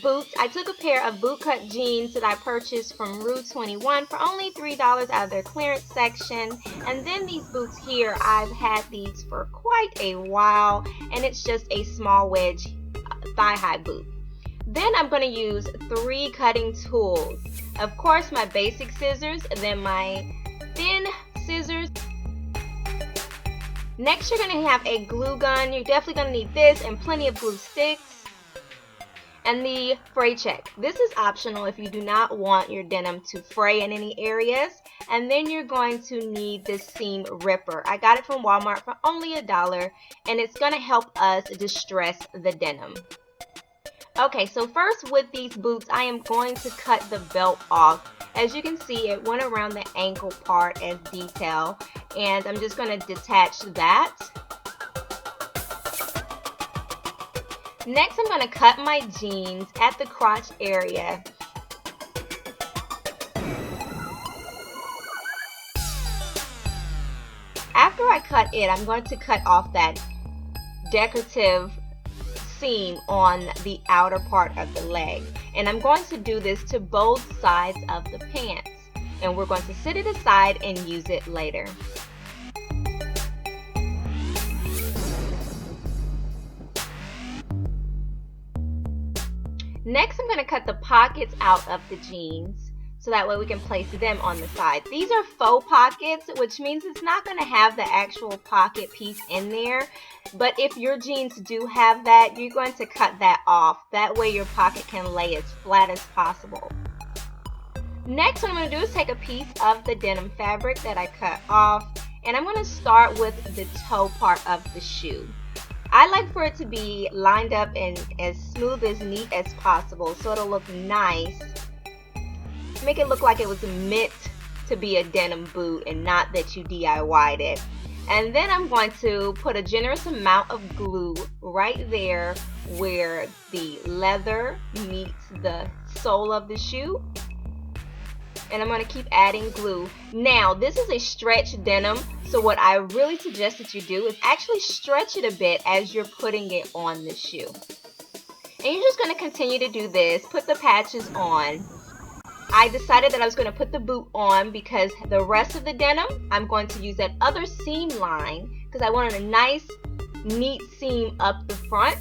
boots. I took a pair of bootcut jeans that I purchased from Rue 21 for only $3 out of their clearance section. And then these boots here, I've had these for quite a while, and it's just a small wedge thigh-high boot. Then I'm going to use 3 cutting tools. Of course, my basic scissors, then my thin scissors. Next, you're going to have a glue gun. You're definitely going to need this and plenty of glue sticks. And the fray check. This is optional if you do not want your denim to fray in any areas. And then you're going to need this seam ripper. I got it from Walmart for only $1, and it's going to help us distress the denim. Okay, so first with these boots, I am going to cut the belt off. As you can see, it went around the ankle part as detail, and I'm just going to detach that. Next, I'm going to cut my jeans at the crotch area. After I cut it, I'm going to cut off that decorative seam on the outer part of the leg. And I'm going to do this to both sides of the pants. And we're going to set it aside and use it later. Next, I'm going to cut the pockets out of the jeans so that way we can place them on the side. These are faux pockets, which means it's not going to have the actual pocket piece in there. But if your jeans do have that, you're going to cut that off. That way your pocket can lay as flat as possible. Next, what I'm going to do is take a piece of the denim fabric that I cut off, and I'm going to start with the toe part of the shoe. I like for it to be lined up and as smooth as neat as possible so it'll look nice. Make it look like it was meant to be a denim boot and not that you DIY'd it. And then I'm going to put a generous amount of glue right there where the leather meets the sole of the shoe. And I'm going to keep adding glue. Now, this is a stretch denim, so what I really suggest that you do is actually stretch it a bit as you're putting it on the shoe. And you're just going to continue to do this, put the patches on. I decided that I was going to put the boot on because the rest of the denim, I'm going to use that other seam line because I wanted a nice, neat seam up the front.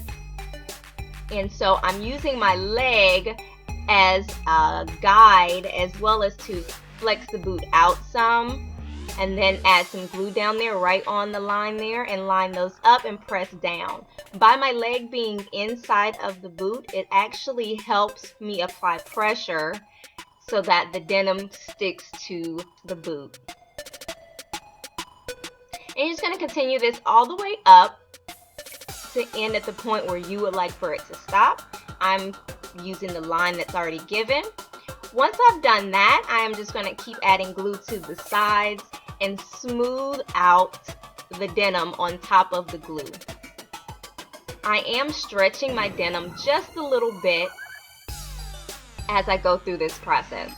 And so I'm using my leg as a guide as well as to flex the boot out some, and then add some glue down there right on the line there and line those up and press down. By my leg being inside of the boot, it actually helps me apply pressure so that the denim sticks to the boot. And you're just going to continue this all the way up to end at the point where you would like for it to stop. I'm using the line that's already given. Once I've done that, I am just going to keep adding glue to the sides and smooth out the denim on top of the glue. I am stretching my denim just a little bit as I go through this process.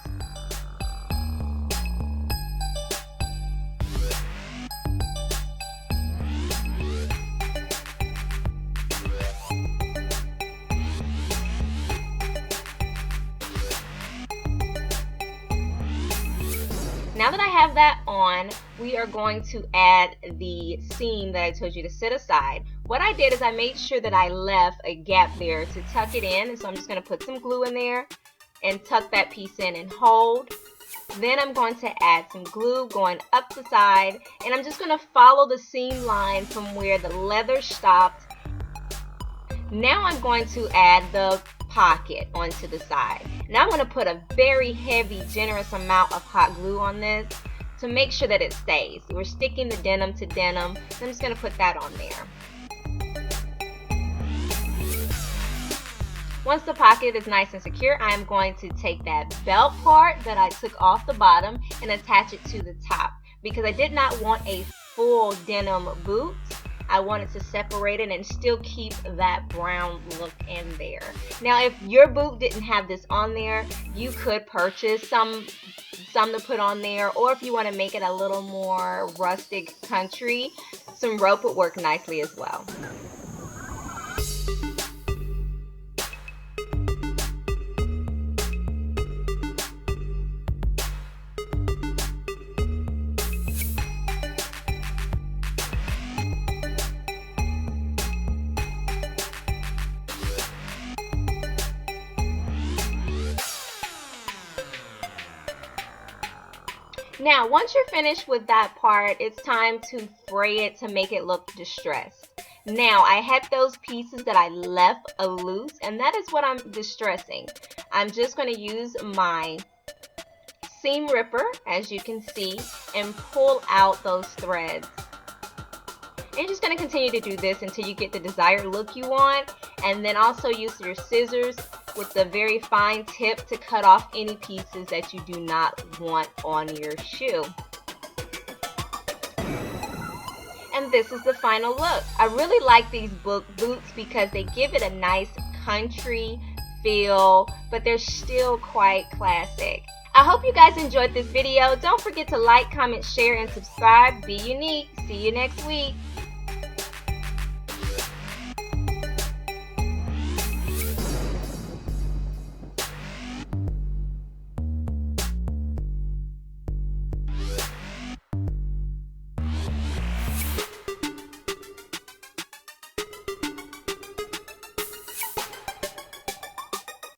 Now that I have that on, we are going to add the seam that I told you to set aside. What I did is I made sure that I left a gap there to tuck it in, and so I'm just going to put some glue in there and tuck that piece in and hold. Then I'm going to add some glue going up the side, and I'm just going to follow the seam line from where the leather stopped. Now I'm going to add the pocket onto the side. Now I'm going to put a very heavy, generous amount of hot glue on this to make sure that it stays. We're sticking the denim to denim. So I'm just going to put that on there. Once the pocket is nice and secure, I am going to take that belt part that I took off the bottom and attach it to the top because I did not want a full denim boot. I wanted to separate it and still keep that brown look in there. Now, if your boot didn't have this on there, you could purchase some to put on there, or if you want to make it a little more rustic country, some rope would work nicely as well. Now, once you're finished with that part, it's time to fray it to make it look distressed. Now, I had those pieces that I left loose, and that is what I'm distressing. I'm just going to use my seam ripper, as you can see, and pull out those threads. And you're just going to continue to do this until you get the desired look you want, and then also use your scissors with the very fine tip to cut off any pieces that you do not want on your shoe. And this is the final look. I really like these boots because they give it a nice country feel, but they're still quite classic. I hope you guys enjoyed this video. Don't forget to like, comment, share, and subscribe. Be unique. See you next week.